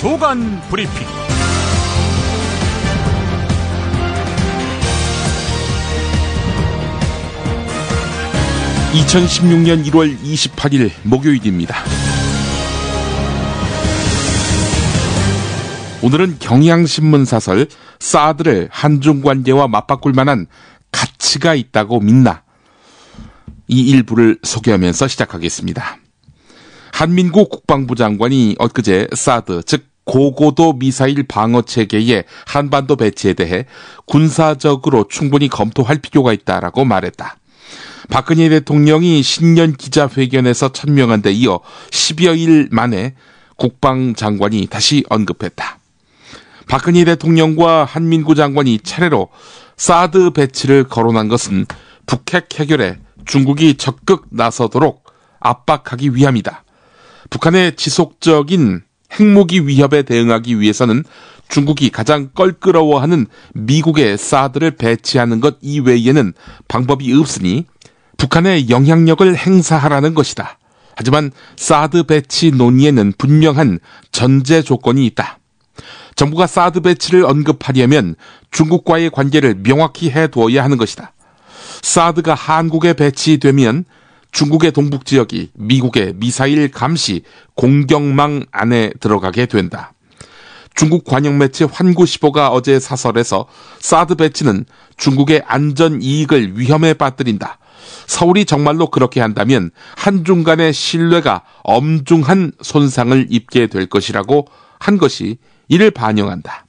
조간 브리핑. (2016년 1월 28일) 목요일입니다. 오늘은 경향신문 사설 사드를 한중 관계와 맞바꿀 만한 가치가 있다고 믿나, 이 일부를 소개하면서 시작하겠습니다. 한민구 국방부 장관이 엊그제 사드, 즉 고고도 미사일 방어 체계의 한반도 배치에 대해 군사적으로 충분히 검토할 필요가 있다라고 말했다. 박근혜 대통령이 신년 기자회견에서 천명한 데 이어 10여일 만에 국방장관이 다시 언급했다. 박근혜 대통령과 한민구 장관이 차례로 사드 배치를 거론한 것은 북핵 해결에 중국이 적극 나서도록 압박하기 위함이다. 북한의 지속적인 핵무기 위협에 대응하기 위해서는 중국이 가장 껄끄러워하는 미국의 사드를 배치하는 것 이외에는 방법이 없으니 북한의 영향력을 행사하라는 것이다. 하지만 사드 배치 논의에는 분명한 전제 조건이 있다. 정부가 사드 배치를 언급하려면 중국과의 관계를 명확히 해두어야 하는 것이다. 사드가 한국에 배치되면 중국의 동북지역이 미국의 미사일 감시 공격망 안에 들어가게 된다. 중국 관영 매체 환구시보가 어제 사설에서 사드 배치는 중국의 안전 이익을 위험에 빠뜨린다. 서울이 정말로 그렇게 한다면 한중 간의 신뢰가 엄중한 손상을 입게 될 것이라고 한 것이 이를 반영한다.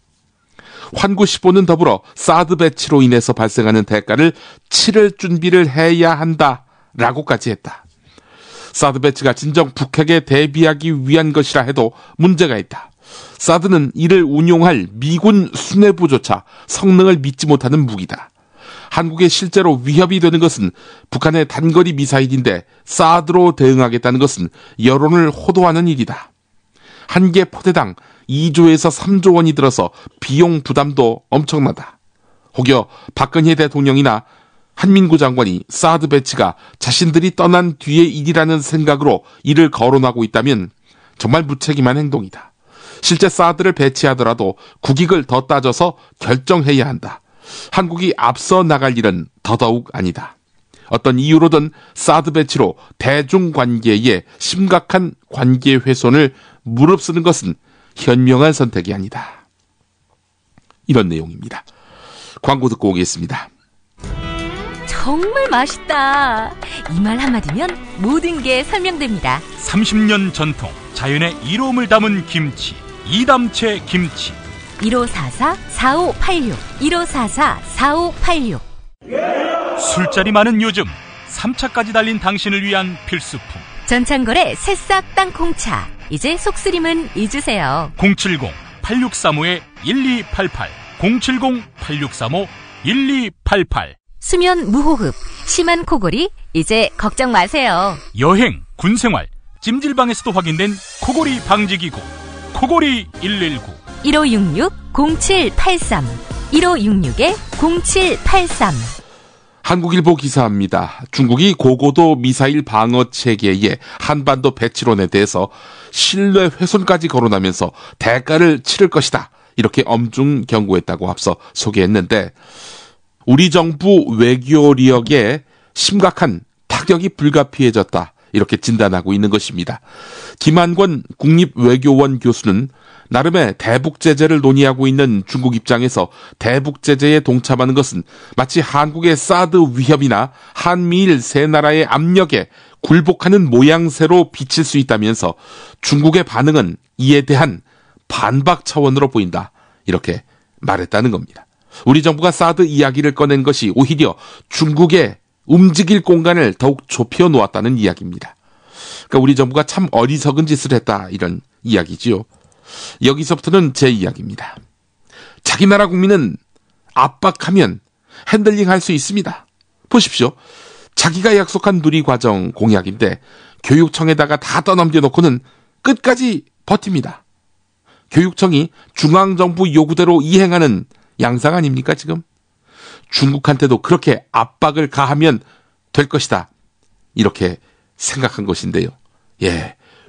환구시보는 더불어 사드 배치로 인해서 발생하는 대가를 치를 준비를 해야 한다라고까지 했다. 사드 배치가 진정 북핵에 대비하기 위한 것이라 해도 문제가 있다. 사드는 이를 운용할 미군 수뇌부조차 성능을 믿지 못하는 무기다. 한국에 실제로 위협이 되는 것은 북한의 단거리 미사일인데 사드로 대응하겠다는 것은 여론을 호도하는 일이다. 한 개 포대당 2조에서 3조 원이 들어서 비용 부담도 엄청나다. 혹여 박근혜 대통령이나 한민구 장관이 사드 배치가 자신들이 떠난 뒤의 일이라는 생각으로 이를 거론하고 있다면 정말 무책임한 행동이다. 실제 사드를 배치하더라도 국익을 더 따져서 결정해야 한다. 한국이 앞서 나갈 일은 더더욱 아니다. 어떤 이유로든 사드 배치로 대중관계에 심각한 관계 훼손을 무릅쓰는 것은 현명한 선택이 아니다. 이런 내용입니다. 광고 듣고 오겠습니다. 정말 맛있다. 이 말 한마디면 모든 게 설명됩니다. 30년 전통, 자연의 이로움을 담은 김치, 이담채 김치. 1544-4586 1544-4586. 술자리 많은 요즘 3차까지 달린 당신을 위한 필수품 전창걸의 새싹 땅콩차. 이제 속쓰림은 잊으세요. 070-8635-1288 070-8635-1288. 수면 무호흡, 심한 코골이 이제 걱정 마세요. 여행, 군생활, 찜질방에서도 확인된 코골이 방지기구 코골이 119 1566-0783 1566-0783. 한국일보 기사입니다. 중국이 고고도 미사일 방어 체계의 한반도 배치론에 대해서 신뢰 훼손까지 거론하면서 대가를 치를 것이다. 이렇게 엄중 경고했다고 앞서 소개했는데, 우리 정부 외교력에 심각한 타격이 불가피해졌다. 이렇게 진단하고 있는 것입니다. 김한권 국립외교원 교수는 나름의 대북 제재를 논의하고 있는 중국 입장에서 대북 제재에 동참하는 것은 마치 한국의 사드 위협이나 한미일 세 나라의 압력에 굴복하는 모양새로 비칠 수 있다면서 중국의 반응은 이에 대한 반박 차원으로 보인다. 이렇게 말했다는 겁니다. 우리 정부가 사드 이야기를 꺼낸 것이 오히려 중국의 움직일 공간을 더욱 좁혀 놓았다는 이야기입니다. 그러니까 우리 정부가 참 어리석은 짓을 했다, 이런 이야기지요. 여기서부터는 제 이야기입니다. 자기 나라 국민은 압박하면 핸들링 할 수 있습니다. 보십시오. 자기가 약속한 누리과정 공약인데 교육청에다가 다 떠넘겨놓고는 끝까지 버팁니다. 교육청이 중앙정부 요구대로 이행하는 양상 아닙니까 지금? 중국한테도 그렇게 압박을 가하면 될 것이다. 이렇게 생각한 것인데요.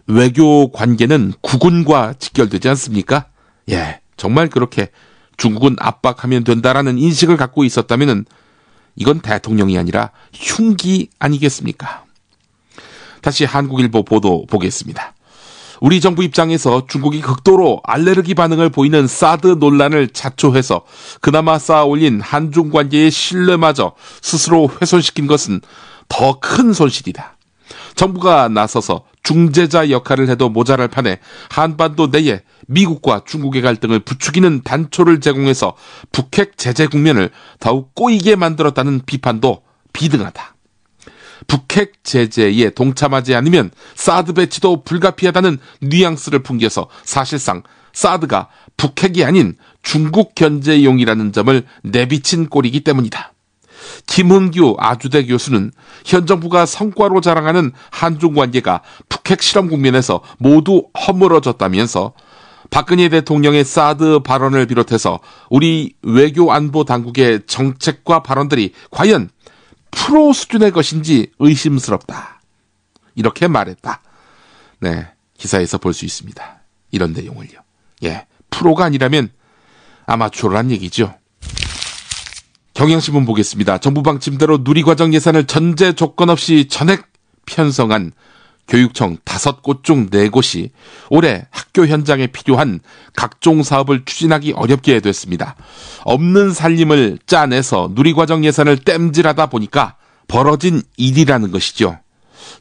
외교 관계는 국군과 직결되지 않습니까? 예, 정말 그렇게 중국은 압박하면 된다라는 인식을 갖고 있었다면은 이건 대통령이 아니라 흉기 아니겠습니까? 다시 한국일보 보도 보겠습니다. 우리 정부 입장에서 중국이 극도로 알레르기 반응을 보이는 사드 논란을 자초해서 그나마 쌓아올린 한중 관계의 신뢰마저 스스로 훼손시킨 것은 더 큰 손실이다. 정부가 나서서 중재자 역할을 해도 모자랄 판에 한반도 내에 미국과 중국의 갈등을 부추기는 단초를 제공해서 북핵 제재 국면을 더욱 꼬이게 만들었다는 비판도 비등하다. 북핵 제재에 동참하지 않으면 사드 배치도 불가피하다는 뉘앙스를 풍겨서 사실상 사드가 북핵이 아닌 중국 견제용이라는 점을 내비친 꼴이기 때문이다. 김흥규 아주대 교수는 현 정부가 성과로 자랑하는 한중 관계가 북핵 실험 국면에서 모두 허물어졌다면서 박근혜 대통령의 사드 발언을 비롯해서 우리 외교 안보 당국의 정책과 발언들이 과연 프로 수준의 것인지 의심스럽다. 이렇게 말했다. 네, 기사에서 볼 수 있습니다. 이런 내용을요. 예, 프로가 아니라면 아마추어란 얘기죠. 경향신문 보겠습니다. 정부 방침대로 누리과정 예산을 전제 조건 없이 전액 편성한 교육청 5곳 중 4곳이 올해 학교 현장에 필요한 각종 사업을 추진하기 어렵게 됐습니다. 없는 살림을 짜내서 누리과정 예산을 땜질하다 보니까 벌어진 일이라는 것이죠.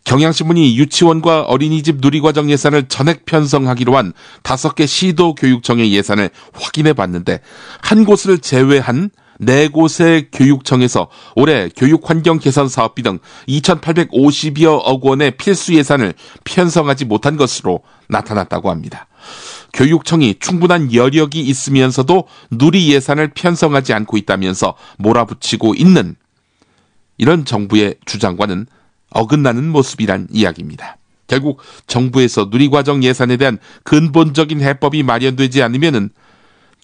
경향신문이 유치원과 어린이집 누리과정 예산을 전액 편성하기로 한 5개 시도 교육청의 예산을 확인해 봤는데 한 곳을 제외한 4곳의 교육청에서 올해 교육환경 개선 사업비 등 2,850여 원의 필수 예산을 편성하지 못한 것으로 나타났다고 합니다. 교육청이 충분한 여력이 있으면서도 누리 예산을 편성하지 않고 있다면서 몰아붙이고 있는 이런 정부의 주장과는 어긋나는 모습이란 이야기입니다. 결국 정부에서 누리과정 예산에 대한 근본적인 해법이 마련되지 않으면은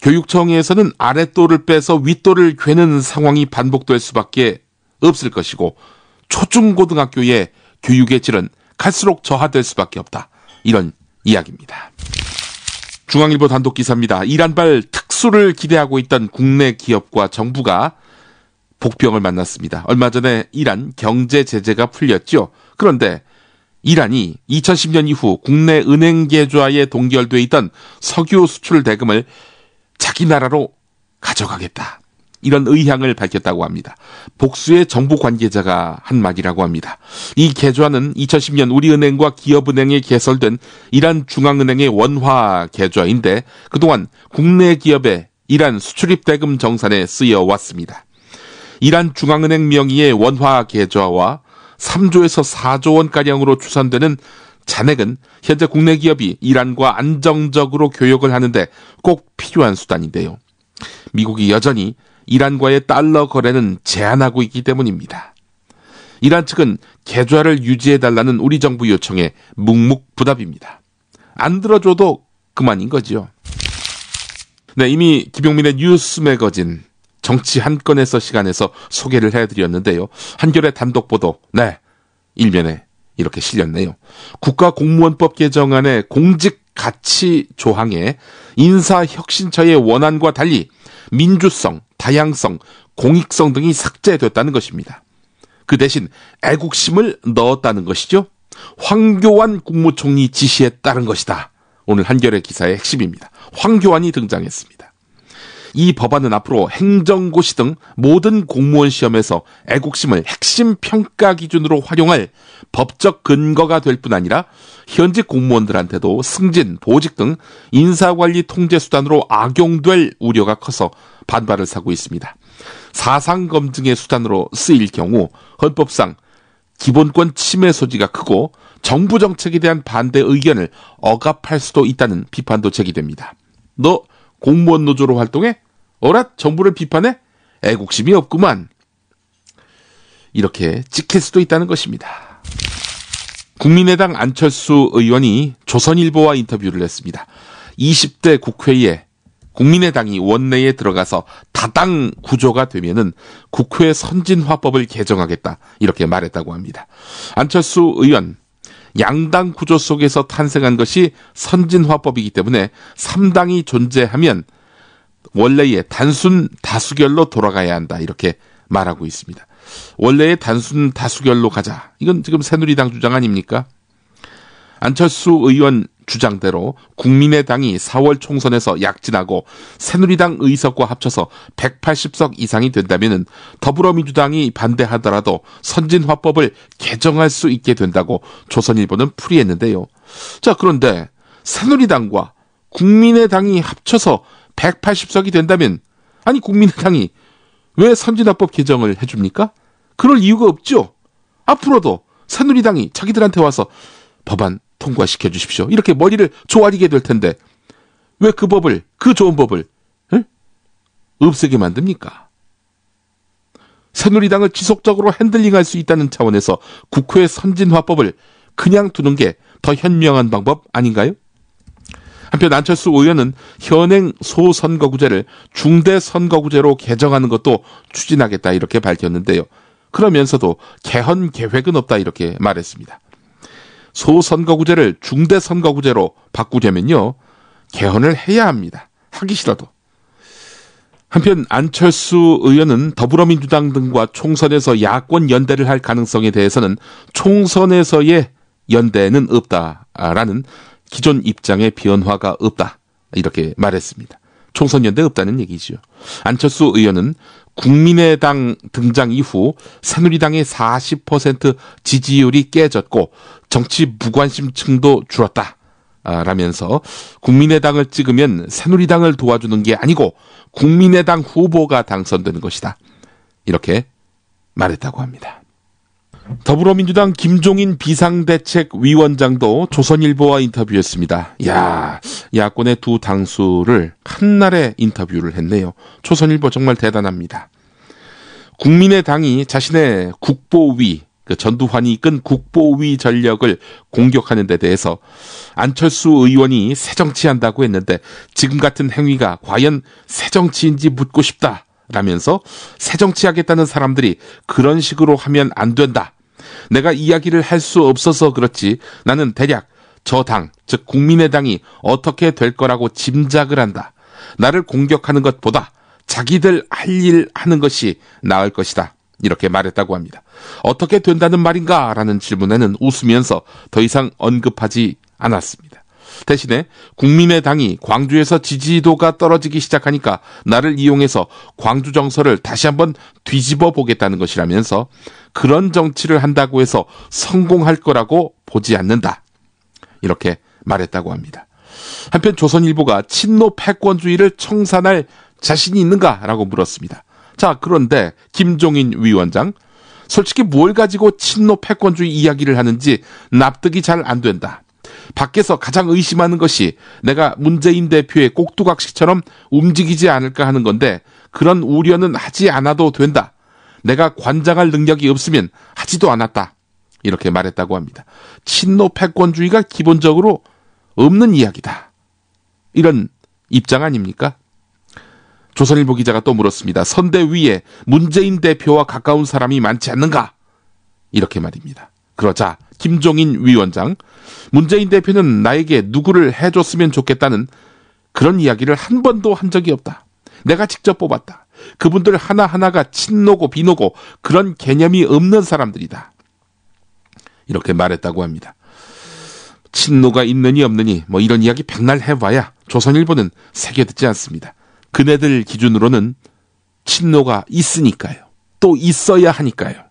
교육청에서는 아랫돌을 빼서 윗돌을 괴는 상황이 반복될 수밖에 없을 것이고 초중고등학교의 교육의 질은 갈수록 저하될 수밖에 없다. 이런 이야기입니다. 중앙일보 단독 기사입니다. 이란발 특수를 기대하고 있던 국내 기업과 정부가 복병을 만났습니다. 얼마 전에 이란 경제 제재가 풀렸죠. 그런데 이란이 2010년 이후 국내 은행 계좌에 동결돼 있던 석유 수출 대금을 자기 나라로 가져가겠다. 이런 의향을 밝혔다고 합니다. 복수의 정부 관계자가 한 말이라고 합니다. 이 계좌는 2010년 우리은행과 기업은행에 개설된 이란 중앙은행의 원화 계좌인데 그동안 국내 기업의 이란 수출입 대금 정산에 쓰여왔습니다. 이란 중앙은행 명의의 원화 계좌와 3조에서 4조 원가량으로 추산되는 잔액은 현재 국내 기업이 이란과 안정적으로 교역을 하는데 꼭 필요한 수단인데요. 미국이 여전히 이란과의 달러 거래는 제한하고 있기 때문입니다. 이란 측은 계좌를 유지해달라는 우리 정부 요청에 묵묵부답입니다. 안 들어줘도 그만인 거죠. 네, 이미 김용민의 뉴스 매거진 정치 한 건에서 시간에서 소개를 해드렸는데요. 한겨레 단독 보도, 네, 일면에 이렇게 실렸네요. 국가공무원법 개정안의 공직 가치 조항에 인사혁신처의 원안과 달리 민주성, 다양성, 공익성 등이 삭제됐다는 것입니다. 그 대신 애국심을 넣었다는 것이죠. 황교안 국무총리 지시에 따른 것이다. 오늘 한겨레 기사의 핵심입니다. 황교안이 등장했습니다. 이 법안은 앞으로 행정고시 등 모든 공무원 시험에서 애국심을 핵심 평가 기준으로 활용할 법적 근거가 될 뿐 아니라 현직 공무원들한테도 승진, 보직 등 인사관리 통제 수단으로 악용될 우려가 커서 반발을 사고 있습니다. 사상검증의 수단으로 쓰일 경우 헌법상 기본권 침해 소지가 크고 정부 정책에 대한 반대 의견을 억압할 수도 있다는 비판도 제기됩니다. 너 공무원 노조로 활동해? 어라? 정부를 비판해? 애국심이 없구만. 이렇게 찍힐 수도 있다는 것입니다. 국민의당 안철수 의원이 조선일보와 인터뷰를 했습니다. 20대 국회에 국민의당이 원내에 들어가서 다당 구조가 되면은 국회 선진화법을 개정하겠다. 이렇게 말했다고 합니다. 안철수 의원, 양당 구조 속에서 탄생한 것이 선진화법이기 때문에 3당이 존재하면 원래의 단순 다수결로 돌아가야 한다. 이렇게 말하고 있습니다. 원래의 단순 다수결로 가자. 이건 지금 새누리당 주장 아닙니까? 안철수 의원 주장대로 국민의당이 4월 총선에서 약진하고 새누리당 의석과 합쳐서 180석 이상이 된다면 더불어민주당이 반대하더라도 선진화법을 개정할 수 있게 된다고 조선일보는 풀이했는데요. 자, 그런데 새누리당과 국민의당이 합쳐서 180석이 된다면 아니 국민의당이 왜 선진화법 개정을 해줍니까? 그럴 이유가 없죠. 앞으로도 새누리당이 자기들한테 와서 법안 통과시켜 주십시오. 이렇게 머리를 조아리게 될 텐데 왜 그 법을, 그 좋은 법을 없애게 만듭니까? 새누리당을 지속적으로 핸들링할 수 있다는 차원에서 국회 선진화법을 그냥 두는 게 더 현명한 방법 아닌가요? 한편 안철수 의원은 현행 소선거구제를 중대선거구제로 개정하는 것도 추진하겠다 이렇게 밝혔는데요. 그러면서도 개헌 계획은 없다 이렇게 말했습니다. 소선거구제를 중대선거구제로 바꾸려면요, 개헌을 해야 합니다. 하기 싫어도. 한편 안철수 의원은 더불어민주당 등과 총선에서 야권 연대를 할 가능성에 대해서는 총선에서의 연대는 없다라는 기존 입장의 변화가 없다 이렇게 말했습니다. 총선 연대 없다는 얘기지요. 안철수 의원은 국민의당 등장 이후 새누리당의 40% 지지율이 깨졌고 정치 무관심층도 줄었다 라면서 국민의당을 찍으면 새누리당을 도와주는 게 아니고 국민의당 후보가 당선되는 것이다 이렇게 말했다고 합니다. 더불어민주당 김종인 비상대책위원장도 조선일보와 인터뷰했습니다. 야권의 두 당수를 한날에 인터뷰를 했네요. 조선일보 정말 대단합니다. 국민의당이 자신의 국보위, 전두환이 이끈 국보위 전력을 공격하는 데 대해서 안철수 의원이 새정치한다고 했는데 지금 같은 행위가 과연 새정치인지 묻고 싶다 라면서 새정치하겠다는 사람들이 그런 식으로 하면 안 된다. 내가 이야기를 할 수 없어서 그렇지 나는 대략 저 당, 즉 국민의당이 어떻게 될 거라고 짐작을 한다. 나를 공격하는 것보다 자기들 할 일 하는 것이 나을 것이다. 이렇게 말했다고 합니다. 어떻게 된다는 말인가? 라는 질문에는 웃으면서 더 이상 언급하지 않았습니다. 대신에 국민의당이 광주에서 지지도가 떨어지기 시작하니까 나를 이용해서 광주 정서를 다시 한번 뒤집어 보겠다는 것이라면서 그런 정치를 한다고 해서 성공할 거라고 보지 않는다. 이렇게 말했다고 합니다. 한편 조선일보가 친노 패권주의를 청산할 자신이 있는가라고 물었습니다. 자, 그런데 김종인 위원장, 솔직히 뭘 가지고 친노 패권주의 이야기를 하는지 납득이 잘 안 된다. 밖에서 가장 의심하는 것이 내가 문재인 대표의 꼭두각시처럼 움직이지 않을까 하는 건데 그런 우려는 하지 않아도 된다. 내가 관장할 능력이 없으면 하지도 않았다. 이렇게 말했다고 합니다. 친노 패권주의가 기본적으로 없는 이야기다. 이런 입장 아닙니까? 조선일보 기자가 또 물었습니다. 선대위에 문재인 대표와 가까운 사람이 많지 않는가? 이렇게 말입니다. 그러자 김종인 위원장, 문재인 대표는 나에게 누구를 해줬으면 좋겠다는 그런 이야기를 한 번도 한 적이 없다. 내가 직접 뽑았다. 그분들 하나하나가 친노고 비노고 그런 개념이 없는 사람들이다. 이렇게 말했다고 합니다. 친노가 있느니 없느니 뭐 이런 이야기 백날 해봐야 조선일보는 새겨듣지 않습니다. 그네들 기준으로는 친노가 있으니까요. 또 있어야 하니까요.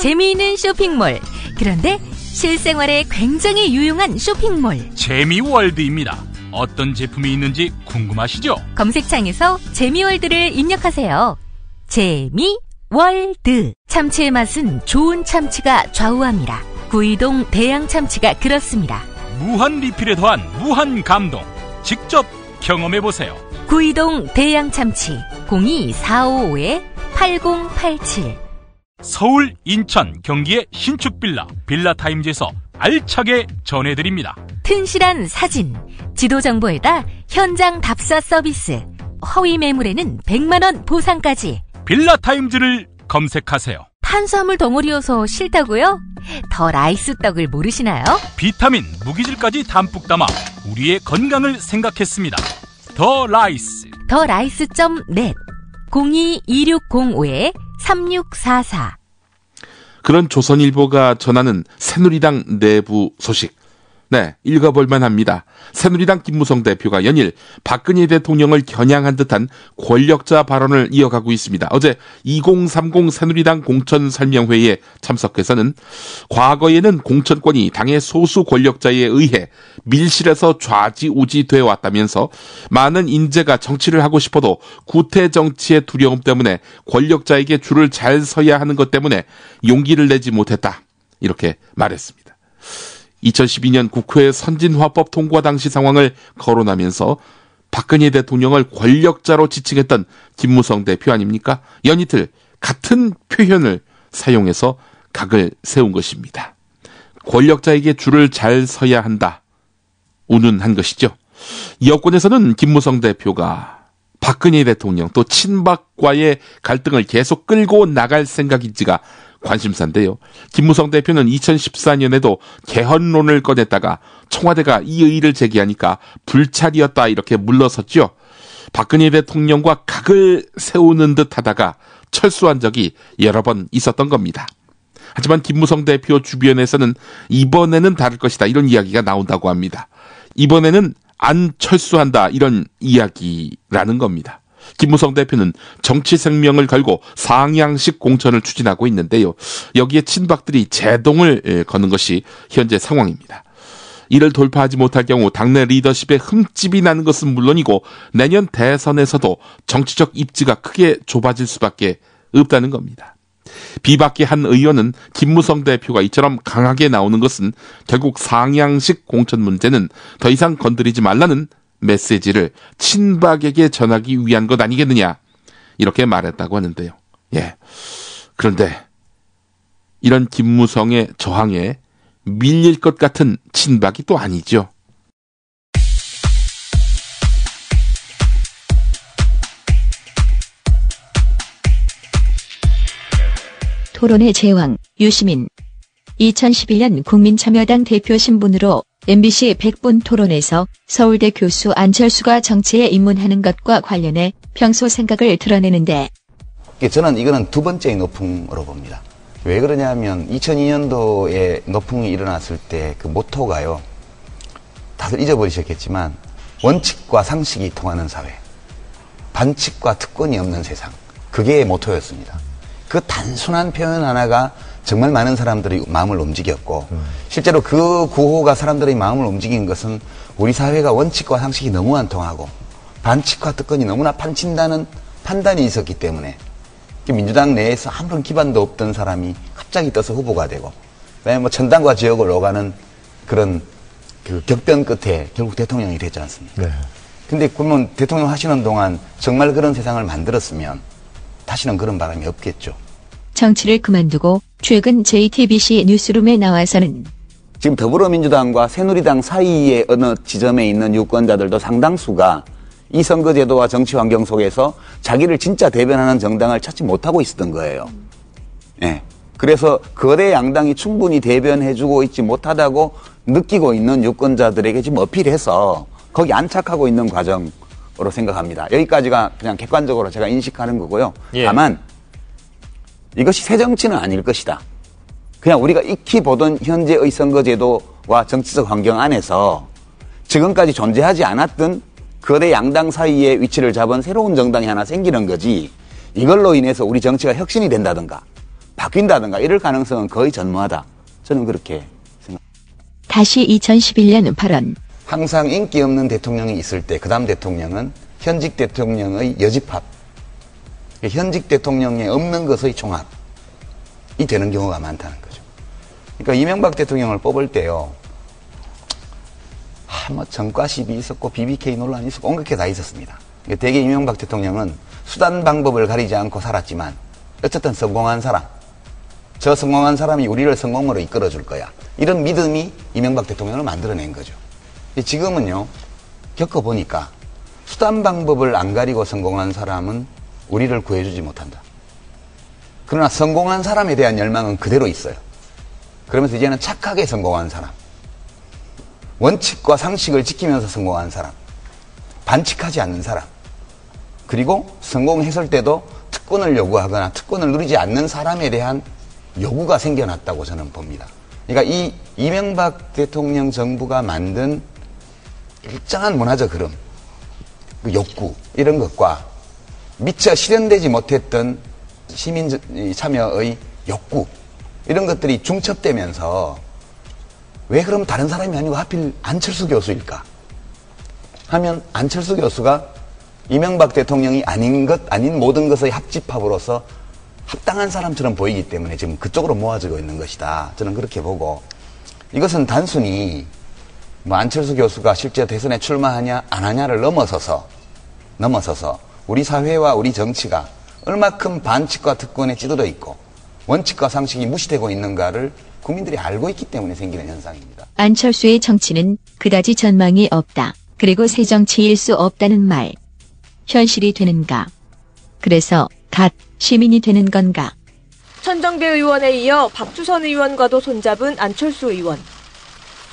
재미있는 쇼핑몰. 그런데 실생활에 굉장히 유용한 쇼핑몰. 재미월드입니다. 어떤 제품이 있는지 궁금하시죠? 검색창에서 재미월드를 입력하세요. 재미월드. 참치의 맛은 좋은 참치가 좌우합니다. 구이동 대양 참치가 그렇습니다. 무한 리필에 더한 무한 감동. 직접 경험해보세요. 구이동 대양 참치 02-455-8087. 서울, 인천, 경기의 신축 빌라 빌라타임즈에서 알차게 전해드립니다. 튼실한 사진, 지도 정보에다 현장 답사 서비스, 허위 매물에는 100만 원 보상까지. 빌라타임즈를 검색하세요. 탄수화물 덩어리여서 싫다고요? 더 라이스 떡을 모르시나요? 비타민, 무기질까지 담뿍 담아 우리의 건강을 생각했습니다. 더 라이스. 더 라이스.net 02-2605-3644. 그런 조선일보가 전하는 새누리당 내부 소식. 네, 읽어볼만 합니다. 새누리당 김무성 대표가 연일 박근혜 대통령을 겨냥한 듯한 권력자 발언을 이어가고 있습니다. 어제 2030 새누리당 공천설명회에 참석해서는 과거에는 공천권이 당의 소수 권력자에 의해 밀실에서 좌지우지돼 왔다면서 많은 인재가 정치를 하고 싶어도 구태 정치의 두려움 때문에 권력자에게 줄을 잘 서야 하는 것 때문에 용기를 내지 못했다. 이렇게 말했습니다. 2012년 국회 선진화법 통과 당시 상황을 거론하면서 박근혜 대통령을 권력자로 지칭했던 김무성 대표 아닙니까? 연이틀 같은 표현을 사용해서 각을 세운 것입니다. 권력자에게 줄을 잘 서야 한다. 운운한 것이죠. 여권에서는 김무성 대표가 박근혜 대통령 또 친박과의 갈등을 계속 끌고 나갈 생각인지가 관심사인데요. 김무성 대표는 2014년에도 개헌론을 꺼냈다가 청와대가 이 의의를 제기하니까 불찰이었다 이렇게 물러섰죠. 박근혜 대통령과 각을 세우는 듯 하다가 철수한 적이 여러 번 있었던 겁니다. 하지만 김무성 대표 주변에서는 이번에는 다를 것이다 이런 이야기가 나온다고 합니다. 이번에는 안 철수한다 이런 이야기라는 겁니다. 김무성 대표는 정치 생명을 걸고 상향식 공천을 추진하고 있는데요. 여기에 친박들이 제동을 거는 것이 현재 상황입니다. 이를 돌파하지 못할 경우 당내 리더십에 흠집이 나는 것은 물론이고 내년 대선에서도 정치적 입지가 크게 좁아질 수밖에 없다는 겁니다. 비박계 한 의원은 김무성 대표가 이처럼 강하게 나오는 것은 결국 상향식 공천 문제는 더 이상 건드리지 말라는 메시지를 친박에게 전하기 위한 것 아니겠느냐 이렇게 말했다고 하는데요. 예. 그런데 이런 김무성의 저항에 밀릴 것 같은 친박이 또 아니죠. 토론의 제왕 유시민 2011년 국민참여당 대표 신분으로 MBC 100분 토론에서 서울대 교수 안철수가 정치에 입문하는 것과 관련해 평소 생각을 드러내는데 저는 이거는 두 번째의 노풍으로 봅니다. 왜 그러냐면 2002년도에 노풍이 일어났을 때 그 모토가요. 다들 잊어버리셨겠지만 원칙과 상식이 통하는 사회, 반칙과 특권이 없는 세상. 그게 모토였습니다. 그 단순한 표현 하나가 정말 많은 사람들의 마음을 움직였고 실제로 그 구호가 사람들의 마음을 움직인 것은 우리 사회가 원칙과 상식이 너무 안 통하고 반칙과 특권이 너무나 판친다는 판단이 있었기 때문에 민주당 내에서 아무런 기반도 없던 사람이 갑자기 떠서 후보가 되고 그다음에 뭐 천당과 지옥을 오가는 그런 그 격변 끝에 결국 대통령이 되지 않습니까? 네. 근데 그러면 대통령 하시는 동안 정말 그런 세상을 만들었으면 다시는 그런 바람이 없겠죠. 정치를 그만두고 최근 JTBC 뉴스룸에 나와서는 지금 더불어민주당과 새누리당 사이의 어느 지점에 있는 유권자들도 상당수가 이 선거제도와 정치 환경 속에서 자기를 진짜 대변하는 정당을 찾지 못하고 있었던 거예요. 예. 그래서 거대 양당이 충분히 대변해주고 있지 못하다고 느끼고 있는 유권자들에게 지금 어필해서 거기 안착하고 있는 과정으로 생각합니다. 여기까지가 그냥 객관적으로 제가 인식하는 거고요. 예. 다만 이것이 새 정치는 아닐 것이다. 그냥 우리가 익히 보던 현재의 선거제도와 정치적 환경 안에서 지금까지 존재하지 않았던 거대 양당 사이에 위치를 잡은 새로운 정당이 하나 생기는 거지 이걸로 인해서 우리 정치가 혁신이 된다든가 바뀐다든가 이럴 가능성은 거의 전무하다. 저는 그렇게 생각합니다. 다시 2011년 발언. 항상 인기 없는 대통령이 있을 때 그 다음 대통령은 현직 대통령의 여집합, 현직 대통령에 없는 것의 종합이 되는 경우가 많다는 거죠. 그러니까 이명박 대통령을 뽑을 때요. 뭐 전과 시비 있었고 BBK 논란이 있었고 온갖 게 다 있었습니다. 대개 이명박 대통령은 수단 방법을 가리지 않고 살았지만 어쨌든 성공한 사람, 저 성공한 사람이 우리를 성공으로 이끌어줄 거야. 이런 믿음이 이명박 대통령을 만들어낸 거죠. 지금은요. 겪어보니까 수단 방법을 안 가리고 성공한 사람은 우리를 구해주지 못한다. 그러나 성공한 사람에 대한 열망은 그대로 있어요. 그러면서 이제는 착하게 성공한 사람, 원칙과 상식을 지키면서 성공한 사람, 반칙하지 않는 사람, 그리고 성공했을 때도 특권을 요구하거나 특권을 누리지 않는 사람에 대한 요구가 생겨났다고 저는 봅니다. 그러니까 이 이명박 대통령 정부가 만든 일정한 문화적 흐름, 그 욕구 이런 것과 미처 실현되지 못했던 시민 참여의 욕구 이런 것들이 중첩되면서 왜 그럼 다른 사람이 아니고 하필 안철수 교수일까 하면 안철수 교수가 이명박 대통령이 아닌 모든 것의 합집합으로서 합당한 사람처럼 보이기 때문에 지금 그쪽으로 모아지고 있는 것이다. 저는 그렇게 보고, 이것은 단순히 뭐 안철수 교수가 실제 대선에 출마하냐 안 하냐를 넘어서서 우리 사회와 우리 정치가 얼마큼 반칙과 특권에 찌들어 있고 원칙과 상식이 무시되고 있는가를 국민들이 알고 있기 때문에 생기는 현상입니다. 안철수의 정치는 그다지 전망이 없다. 그리고 새 정치일 수 없다는 말. 현실이 되는가? 그래서 갓 시민이 되는 건가? 천정배 의원에 이어 박주선 의원과도 손잡은 안철수 의원.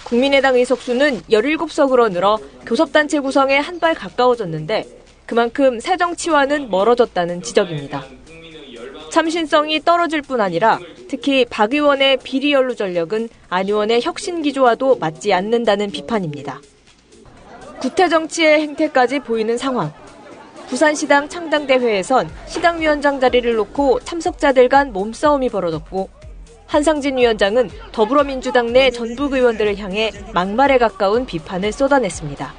국민의당 의석수는 17석으로 늘어 교섭단체 구성에 한 발 가까워졌는데 그만큼 새 정치와는 멀어졌다는 지적입니다. 참신성이 떨어질 뿐 아니라 특히 박 의원의 비리 연루 전력은 안 의원의 혁신 기조와도 맞지 않는다는 비판입니다. 구태 정치의 행태까지 보이는 상황. 부산시당 창당대회에선 시당위원장 자리를 놓고 참석자들 간 몸싸움이 벌어졌고 한상진 위원장은 더불어민주당 내 전북 의원들을 향해 막말에 가까운 비판을 쏟아냈습니다.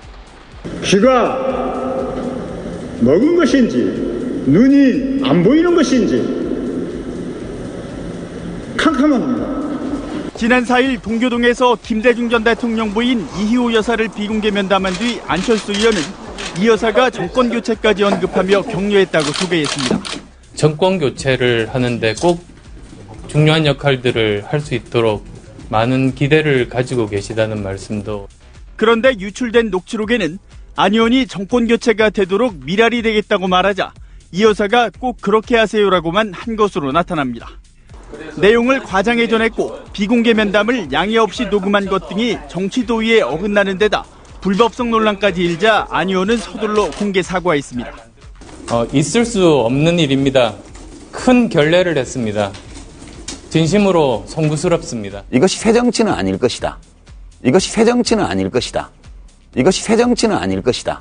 귀가 먹은 것인지 눈이 안 보이는 것인지 캄캄합니다. 지난 4일 동교동에서 김대중 전 대통령 부인 이희호 여사를 비공개 면담한 뒤 안철수 의원은 이 여사가 정권교체까지 언급하며 격려했다고 소개했습니다. 정권교체를 하는데 꼭 중요한 역할들을 할 수 있도록 많은 기대를 가지고 계시다는 말씀도. 그런데 유출된 녹취록에는 안 의원이 정권교체가 되도록 미랄이 되겠다고 말하자 이 여사가 꼭 그렇게 하세요라고만 한 것으로 나타납니다. 내용을 과장해 전했고 비공개 면담을 양해 없이 녹음한 것 등이 정치 도의에 어긋나는 데다 불법성 논란까지 일자 안 의원은 서둘러 공개 사과했습니다. 있을 수 없는 일입니다. 큰 결례를 했습니다. 진심으로 송구스럽습니다. 이것이 새 정치는 아닐 것이다. 이것이 새 정치는 아닐 것이다. 이것이 새 정치는 아닐 것이다.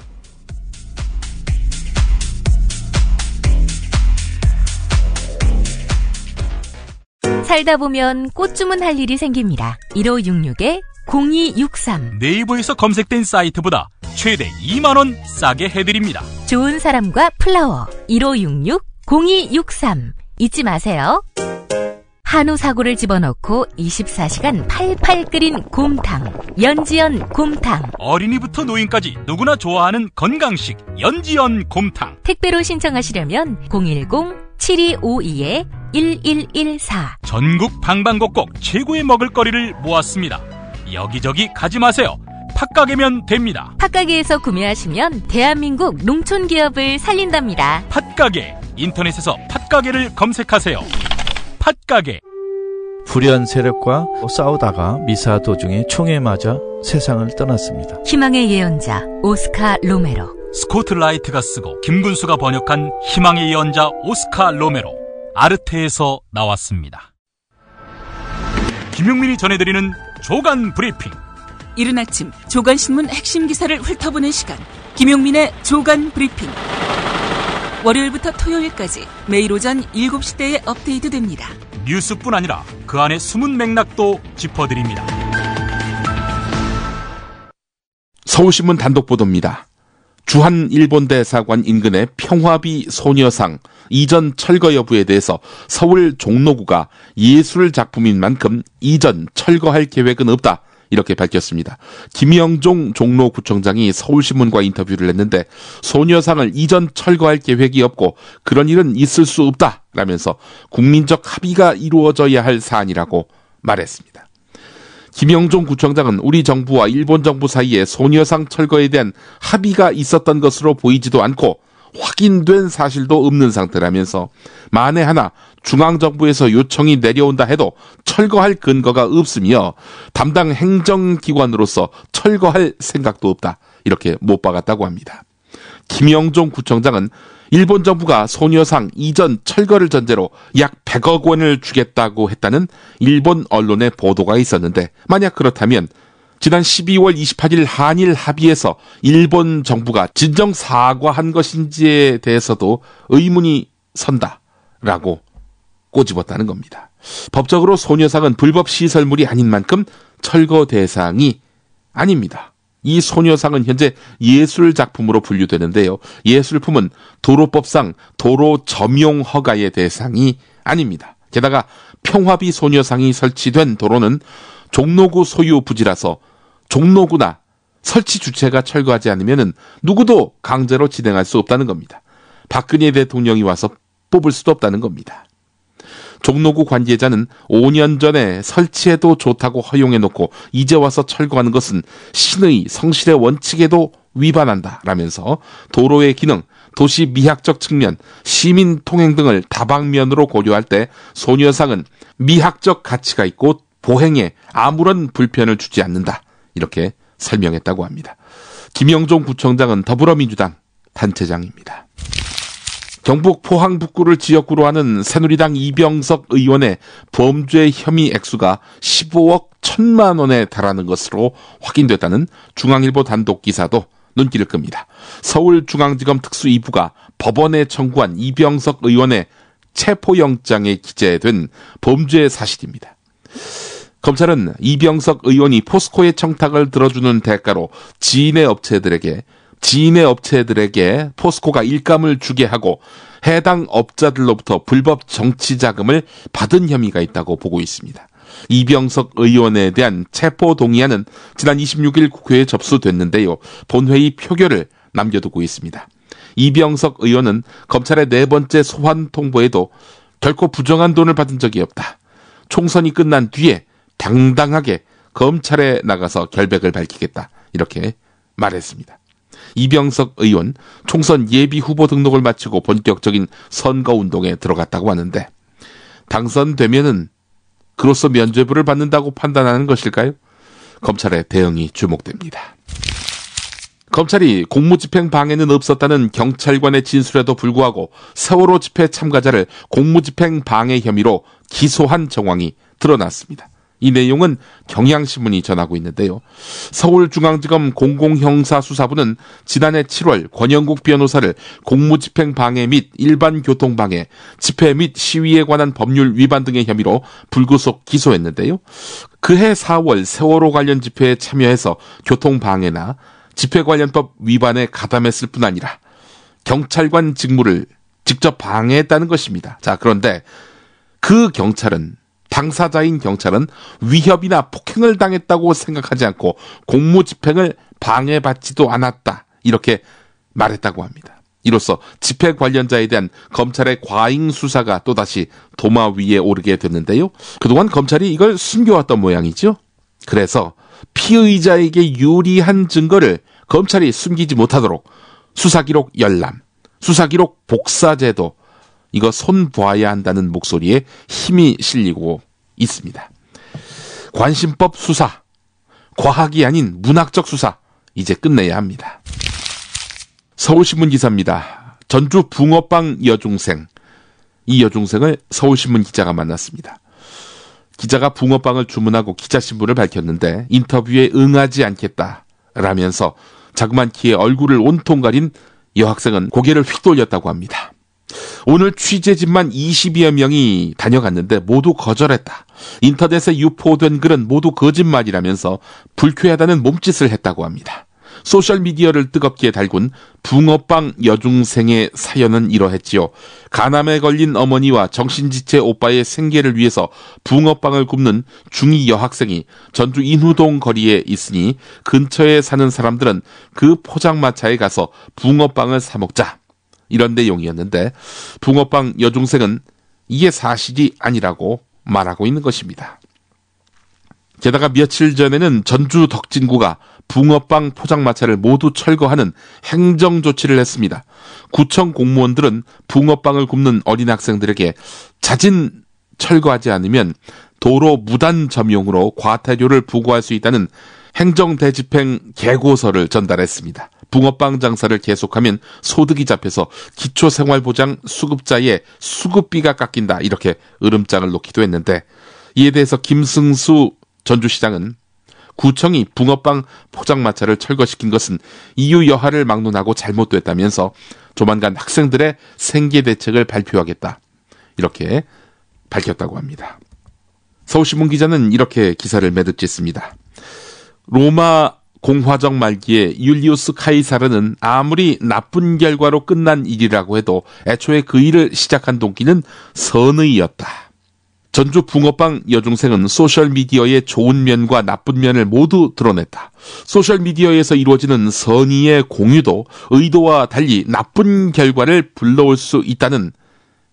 살다 보면 꽃 주문할 일이 생깁니다. 1566-0263. 네이버에서 검색된 사이트보다 최대 2만 원 싸게 해드립니다. 좋은 사람과 플라워 1566-0263. 잊지 마세요. 한우 사고를 집어넣고 24시간 팔팔 끓인 곰탕, 연지연 곰탕. 어린이부터 노인까지 누구나 좋아하는 건강식 연지연 곰탕. 택배로 신청하시려면 010-7252-1114. 전국 방방곡곡 최고의 먹을거리를 모았습니다. 여기저기 가지 마세요. 팥가게면 됩니다. 팥가게에서 구매하시면 대한민국 농촌기업을 살린답니다. 팥가게. 인터넷에서 팥가게를 검색하세요. 팥가게. 불의한 세력과 싸우다가 미사 도중에 총에 맞아 세상을 떠났습니다. 희망의 예언자 오스카 로메로. 스코트 라이트가 쓰고 김군수가 번역한 희망의 예언자 오스카 로메로. 아르테에서 나왔습니다. 김용민이 전해드리는 조간 브리핑. 이른 아침 조간신문 핵심 기사를 훑어보는 시간. 김용민의 조간 브리핑. 월요일부터 토요일까지 매일 오전 7시대에 업데이트됩니다. 뉴스뿐 아니라 그 안에 숨은 맥락도 짚어드립니다. 서울신문 단독 보도입니다. 주한 일본 대사관 인근의 평화비 소녀상 이전 철거 여부에 대해서 서울 종로구가 예술 작품인 만큼 이전 철거할 계획은 없다. 이렇게 밝혔습니다. 김영종 종로구청장이 서울신문과 인터뷰를 했는데 소녀상을 이전 철거할 계획이 없고 그런 일은 있을 수 없다라면서 국민적 합의가 이루어져야 할 사안이라고 말했습니다. 김영종 구청장은 우리 정부와 일본 정부 사이에 소녀상 철거에 대한 합의가 있었던 것으로 보이지도 않고 확인된 사실도 없는 상태라면서 만에 하나 중앙정부에서 요청이 내려온다 해도 철거할 근거가 없으며 담당 행정기관으로서 철거할 생각도 없다. 이렇게 못 박았다고 합니다. 김영종 구청장은 일본 정부가 소녀상 이전 철거를 전제로 약 100억 원을 주겠다고 했다는 일본 언론의 보도가 있었는데 만약 그렇다면 지난 12월 28일 한일 합의에서 일본 정부가 진정 사과한 것인지에 대해서도 의문이 선다라고 꼬집었다는 겁니다. 법적으로 소녀상은 불법 시설물이 아닌 만큼 철거 대상이 아닙니다. 이 소녀상은 현재 예술작품으로 분류되는데요. 예술품은 도로법상 도로 점용 허가의 대상이 아닙니다. 게다가 평화비 소녀상이 설치된 도로는 종로구 소유 부지라서 종로구나 설치 주체가 철거하지 않으면 누구도 강제로 진행할 수 없다는 겁니다. 박근혜 대통령이 와서 뽑을 수도 없다는 겁니다. 종로구 관계자는 5년 전에 설치해도 좋다고 허용해놓고 이제 와서 철거하는 것은 신의 성실의 원칙에도 위반한다라면서 도로의 기능, 도시 미학적 측면, 시민 통행 등을 다방면으로 고려할 때 소녀상은 미학적 가치가 있고 보행에 아무런 불편을 주지 않는다. 이렇게 설명했다고 합니다. 김영종 구청장은 더불어민주당 단체장입니다. 경북 포항 북구를 지역구로 하는 새누리당 이병석 의원의 범죄 혐의 액수가 15억 1천만 원에 달하는 것으로 확인됐다는 중앙일보 단독 기사도 눈길을 끕니다. 서울중앙지검 특수 2부가 법원에 청구한 이병석 의원의 체포영장에 기재된 범죄 사실입니다. 검찰은 이병석 의원이 포스코의 청탁을 들어주는 대가로 지인의 업체들에게 포스코가 일감을 주게 하고 해당 업자들로부터 불법 정치 자금을 받은 혐의가 있다고 보고 있습니다. 이병석 의원에 대한 체포 동의안은 지난 26일 국회에 접수됐는데요. 본회의 표결을 남겨두고 있습니다. 이병석 의원은 검찰의 4번째 소환 통보에도 결코 부정한 돈을 받은 적이 없다. 총선이 끝난 뒤에 당당하게 검찰에 나가서 결백을 밝히겠다. 이렇게 말했습니다. 이병석 의원 총선 예비 후보 등록을 마치고 본격적인 선거운동에 들어갔다고 하는데 당선되면은 그로써 면죄부를 받는다고 판단하는 것일까요? 검찰의 대응이 주목됩니다. 검찰이 공무집행 방해는 없었다는 경찰관의 진술에도 불구하고 세월호 집회 참가자를 공무집행 방해 혐의로 기소한 정황이 드러났습니다. 이 내용은 경향신문이 전하고 있는데요. 서울중앙지검 공공형사수사부는 지난해 7월 권영국 변호사를 공무집행 방해 및 일반 교통방해, 집회 및 시위에 관한 법률 위반 등의 혐의로 불구속 기소했는데요. 그해 4월 세월호 관련 집회에 참여해서 교통방해나 집회 관련법 위반에 가담했을 뿐 아니라 경찰관 직무를 직접 방해했다는 것입니다. 자, 그런데 당사자인 경찰은 위협이나 폭행을 당했다고 생각하지 않고 공무집행을 방해받지도 않았다. 이렇게 말했다고 합니다. 이로써 집회 관련자에 대한 검찰의 과잉 수사가 또다시 도마 위에 오르게 됐는데요. 그동안 검찰이 이걸 숨겨왔던 모양이죠. 그래서 피의자에게 유리한 증거를 검찰이 숨기지 못하도록 수사기록 열람, 수사기록 복사제도, 이거 손봐야 한다는 목소리에 힘이 실리고 있습니다. 관심법 수사, 과학이 아닌 문학적 수사, 이제 끝내야 합니다. 서울신문 기사입니다. 전주 붕어빵 여중생, 이 여중생을 서울신문 기자가 만났습니다. 기자가 붕어빵을 주문하고 기자신분을 밝혔는데 인터뷰에 응하지 않겠다라면서 자그만 키에 얼굴을 온통 가린 여학생은 고개를 휙 돌렸다고 합니다. 오늘 취재진만 20여 명이 다녀갔는데 모두 거절했다. 인터넷에 유포된 글은 모두 거짓말이라면서 불쾌하다는 몸짓을 했다고 합니다. 소셜미디어를 뜨겁게 달군 붕어빵 여중생의 사연은 이러했지요. 간암에 걸린 어머니와 정신지체 오빠의 생계를 위해서 붕어빵을 굽는 중2 여학생이 전주 인후동 거리에 있으니 근처에 사는 사람들은 그 포장마차에 가서 붕어빵을 사 먹자. 이런 내용이었는데 붕어빵 여중생은 이게 사실이 아니라고 말하고 있는 것입니다. 게다가 며칠 전에는 전주 덕진구가 붕어빵 포장마차를 모두 철거하는 행정조치를 했습니다. 구청 공무원들은 붕어빵을 굽는 어린 학생들에게 자진 철거하지 않으면 도로 무단 점용으로 과태료를 부과할 수 있다는 행정대집행 계고서를 전달했습니다. 붕어빵 장사를 계속하면 소득이 잡혀서 기초생활보장 수급자의 수급비가 깎인다, 이렇게 으름장을 놓기도 했는데, 이에 대해서 김승수 전주시장은 구청이 붕어빵 포장마차를 철거시킨 것은 이유 여하를 막론하고 잘못됐다면서 조만간 학생들의 생계 대책을 발표하겠다, 이렇게 밝혔다고 합니다. 서울신문 기자는 이렇게 기사를 매듭짓습니다. 로마 공화정 말기에 율리우스 카이사르는 아무리 나쁜 결과로 끝난 일이라고 해도 애초에 그 일을 시작한 동기는 선의였다. 전주 붕어빵 여중생은 소셜미디어의 좋은 면과 나쁜 면을 모두 드러냈다. 소셜미디어에서 이루어지는 선의의 공유도 의도와 달리 나쁜 결과를 불러올 수 있다는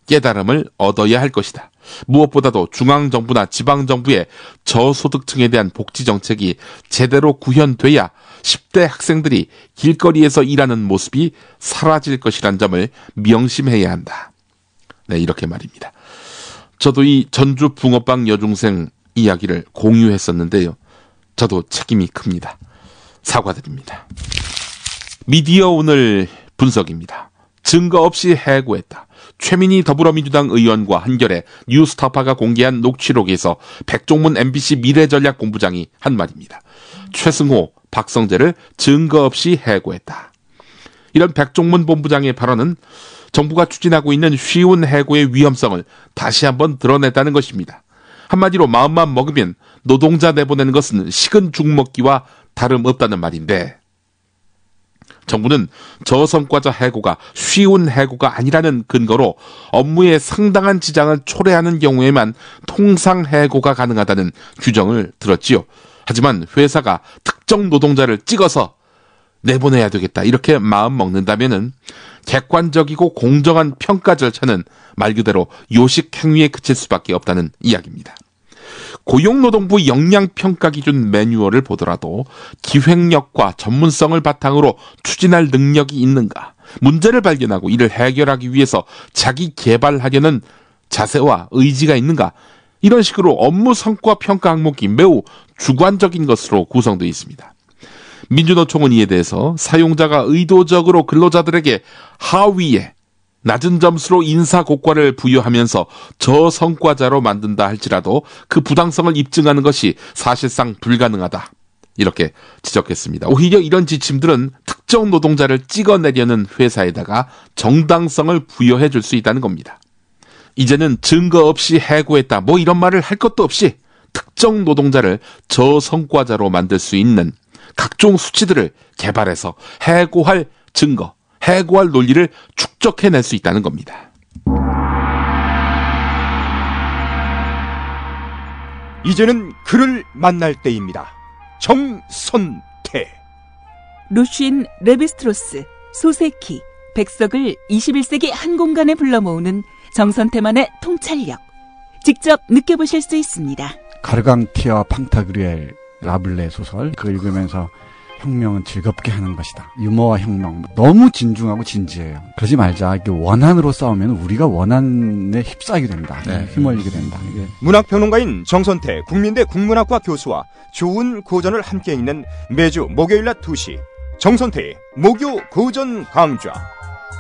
깨달음을 얻어야 할 것이다. 무엇보다도 중앙정부나 지방정부의 저소득층에 대한 복지정책이 제대로 구현돼야 10대 학생들이 길거리에서 일하는 모습이 사라질 것이란 점을 명심해야 한다. 네, 이렇게 말입니다. 저도 이 전주 붕어빵 여중생 이야기를 공유했었는데요. 저도 책임이 큽니다. 사과드립니다. 미디어 오늘 분석입니다. 증거 없이 해고했다. 최민희 더불어민주당 의원과 한겨레 뉴스타파가 공개한 녹취록에서 백종문 MBC 미래전략본부장이 한 말입니다. 최승호, 박성재를 증거 없이 해고했다. 이런 백종문 본부장의 발언은 정부가 추진하고 있는 쉬운 해고의 위험성을 다시 한번 드러냈다는 것입니다. 한마디로 마음만 먹으면 노동자 내보내는 것은 식은 죽 먹기와 다름없다는 말인데, 정부는 저성과자 해고가 쉬운 해고가 아니라는 근거로 업무에 상당한 지장을 초래하는 경우에만 통상 해고가 가능하다는 규정을 들었지요. 하지만 회사가 특정 노동자를 찍어서 내보내야 되겠다, 이렇게 마음 먹는다면은 객관적이고 공정한 평가 절차는 말 그대로 요식 행위에 그칠 수밖에 없다는 이야기입니다. 고용노동부 역량평가 기준 매뉴얼을 보더라도 기획력과 전문성을 바탕으로 추진할 능력이 있는가, 문제를 발견하고 이를 해결하기 위해서 자기 개발하려는 자세와 의지가 있는가, 이런 식으로 업무 성과 평가 항목이 매우 주관적인 것으로 구성되어 있습니다. 민주노총은 이에 대해서 사용자가 의도적으로 근로자들에게 하위에 낮은 점수로 인사고과를 부여하면서 저성과자로 만든다 할지라도 그 부당성을 입증하는 것이 사실상 불가능하다, 이렇게 지적했습니다. 오히려 이런 지침들은 특정 노동자를 찍어내려는 회사에다가 정당성을 부여해 줄 수 있다는 겁니다. 이제는 증거 없이 해고했다, 뭐 이런 말을 할 것도 없이 특정 노동자를 저성과자로 만들 수 있는 각종 수치들을 개발해서 해고할 증거, 해고할 논리를 축적해낼 수 있다는 겁니다. 이제는 그를 만날 때입니다. 정선태. 루쉰 레비스트로스, 소세키, 백석을 21세기 한 공간에 불러 모으는 정선태만의 통찰력. 직접 느껴보실 수 있습니다. 가르강티아 팡타그리엘 라블레 소설, 그걸 읽으면서 혁명은 즐겁게 하는 것이다. 유머와 혁명. 너무 진중하고 진지해요. 그러지 말자. 이게 원한으로 싸우면 우리가 원한에 휩싸이게 된다. 휘말리게 된다. 이게. 문학평론가인 정선태 국민대 국문학과 교수와 좋은 고전을 함께 읽는 매주 목요일 낮 2시 정선태의 목요 고전 강좌.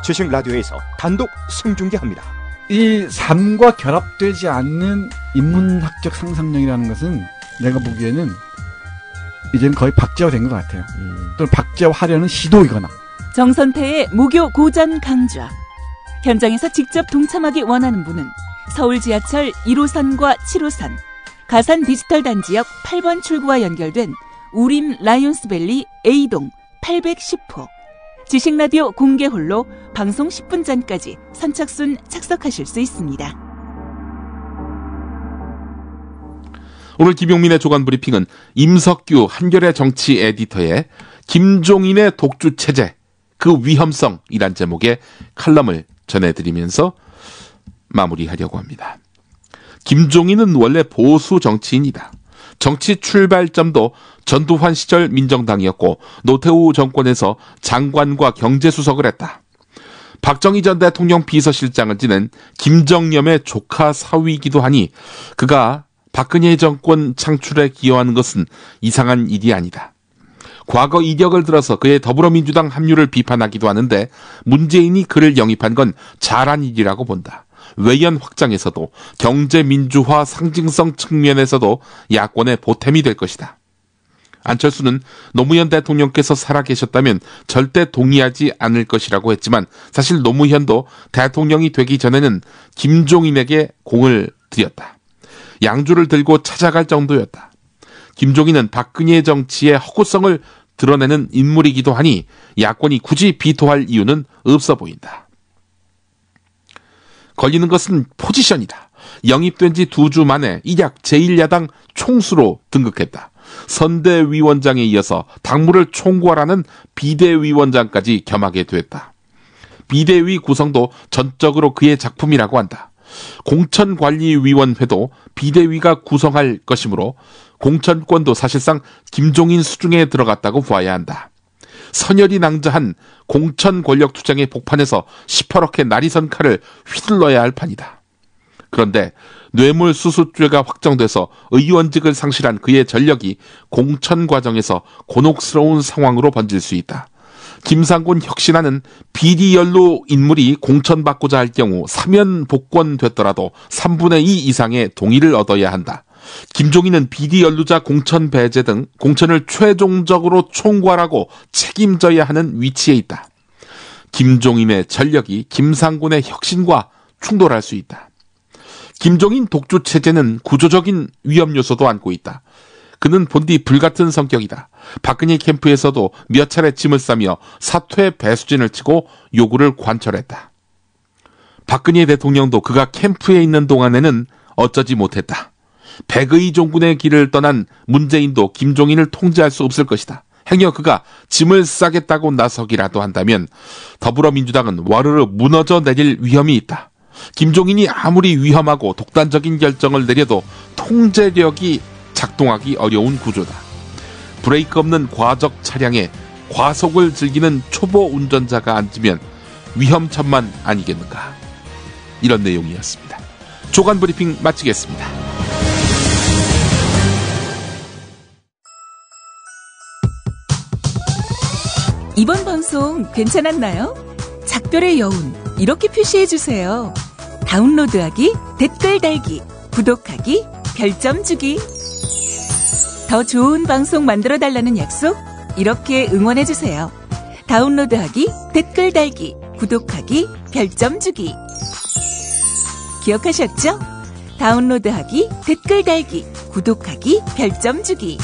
지식 라디오에서 단독 생중계합니다. 이 삶과 결합되지 않는 인문학적 상상력이라는 것은 내가 보기에는 이제는 거의 박제화된 것 같아요. 또는 박제화하려는 시도이거나. 정선태의 목요 고전 강좌. 현장에서 직접 동참하기 원하는 분은 서울 지하철 1호선과 7호선, 가산 디지털 단지역 8번 출구와 연결된 우림 라이온스밸리 A동 810호. 지식라디오 공개홀로 방송 10분 전까지 선착순 착석하실 수 있습니다. 오늘 김용민의 조간 브리핑은 임석규 한겨레 정치 에디터의 김종인의 독주 체제, 그 위험성이란 제목의 칼럼을 전해드리면서 마무리하려고 합니다. 김종인은 원래 보수 정치인이다. 정치 출발점도 전두환 시절 민정당이었고 노태우 정권에서 장관과 경제수석을 했다. 박정희 전 대통령 비서실장을 지낸 김정념의 조카 사위이기도 하니 그가 박근혜 정권 창출에 기여하는 것은 이상한 일이 아니다. 과거 이력을 들어서 그의 더불어민주당 합류를 비판하기도 하는데 문재인이 그를 영입한 건 잘한 일이라고 본다. 외연 확장에서도 경제민주화 상징성 측면에서도 야권의 보탬이 될 것이다. 안철수는 노무현 대통령께서 살아계셨다면 절대 동의하지 않을 것이라고 했지만 사실 노무현도 대통령이 되기 전에는 김종인에게 공을 들였다. 양주를 들고 찾아갈 정도였다. 김종인은 박근혜 정치의 허구성을 드러내는 인물이기도 하니 야권이 굳이 비토할 이유는 없어 보인다. 걸리는 것은 포지션이다. 영입된 지 2주 만에 일약 제1야당 총수로 등극했다. 선대위원장에 이어서 당무를 총괄하는 비대위원장까지 겸하게 됐다. 비대위 구성도 전적으로 그의 작품이라고 한다. 공천관리위원회도 비대위가 구성할 것이므로 공천권도 사실상 김종인 수중에 들어갔다고 봐야 한다. 선열이 낭자한 공천 권력 투쟁의 복판에서 시퍼렇게 날이선 칼을 휘둘러야 할 판이다. 그런데 뇌물수수죄가 확정돼서 의원직을 상실한 그의 전력이 공천 과정에서 곤혹스러운 상황으로 번질 수 있다. 김상곤 혁신안은 비리 연루 인물이 공천받고자 할 경우 사면 복권됐더라도 3분의 2 이상의 동의를 얻어야 한다. 김종인은 비리 연루자 공천 배제 등 공천을 최종적으로 총괄하고 책임져야 하는 위치에 있다. 김종인의 전력이 김상곤의 혁신과 충돌할 수 있다. 김종인 독주 체제는 구조적인 위험 요소도 안고 있다. 그는 본디 불같은 성격이다. 박근혜 캠프에서도 몇 차례 짐을 싸며 사퇴 배수진을 치고 요구를 관철했다. 박근혜 대통령도 그가 캠프에 있는 동안에는 어쩌지 못했다. 백의 종군의 길을 떠난 문재인도 김종인을 통제할 수 없을 것이다. 행여 그가 짐을 싸겠다고 나서기라도 한다면 더불어민주당은 와르르 무너져 내릴 위험이 있다. 김종인이 아무리 위험하고 독단적인 결정을 내려도 통제력이 작동하기 어려운 구조다. 브레이크 없는 과적 차량에 과속을 즐기는 초보 운전자가 앉으면 위험천만 아니겠는가. 이런 내용이었습니다. 조간 브리핑 마치겠습니다. 이번 방송 괜찮았나요? 작별의 여운 이렇게 표시해주세요. 다운로드하기, 댓글 달기, 구독하기, 별점 주기. 더 좋은 방송 만들어달라는 약속 이렇게 응원해주세요. 다운로드하기, 댓글 달기, 구독하기, 별점 주기. 기억하셨죠? 다운로드하기, 댓글 달기, 구독하기, 별점 주기.